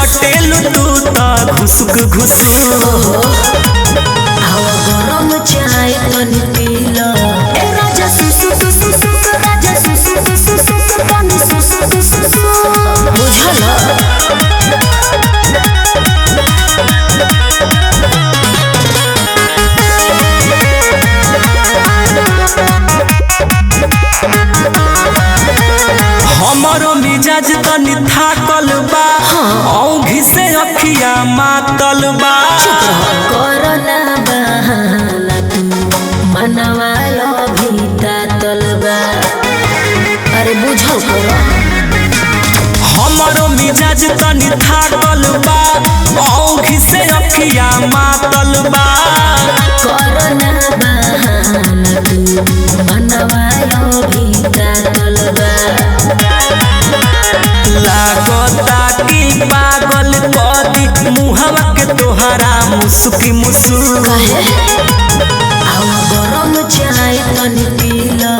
सटेलु तू त घुसुक घुसुक हवा गरम चाय तनी पीला ए राजा सुसुक सुसुक राजा सुसुक सुसुक तनी सुसुक सुसुक बुझला हमरो मिजाज तनी थाकल बा औंधी से अखिया मातल बा कोरोना बहाना तू मनवा भीता तलबा अरे बुझो करो हमरो मिजाज तनी थाकल बा औंधी से अखिया मातल बा कोरोना बहाना तू मनवा भीता तलबा लागता कि पागल कदी मुहवा के तोहरा मुसुकी मुसुक हवा गरम चाय तनी पीला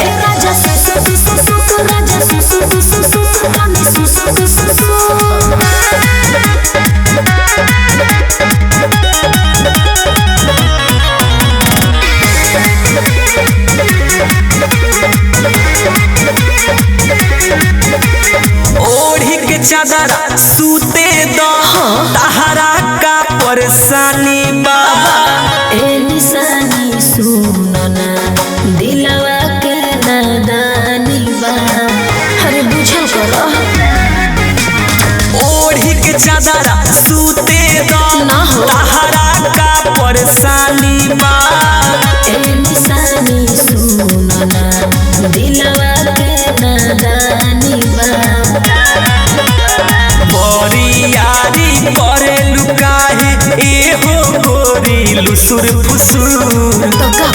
ए राजा सुसुक सुसुक राजा सुसुक सुसुक तनी सुसुक सुसुक ओढ़ी के चादर सूते दो तहरा का परेशानी बा ए निशानी सुनना दिलवा के नादानी बा अरे बुझल करो ओढ़ी के चादर सूते दो ना हो। तहरा का परेशानी बा ए निशानी सुनना दिलवा के नादानी बा बरियारी करे लुकाहे एहो गोरी लुसुर फुसुर तो का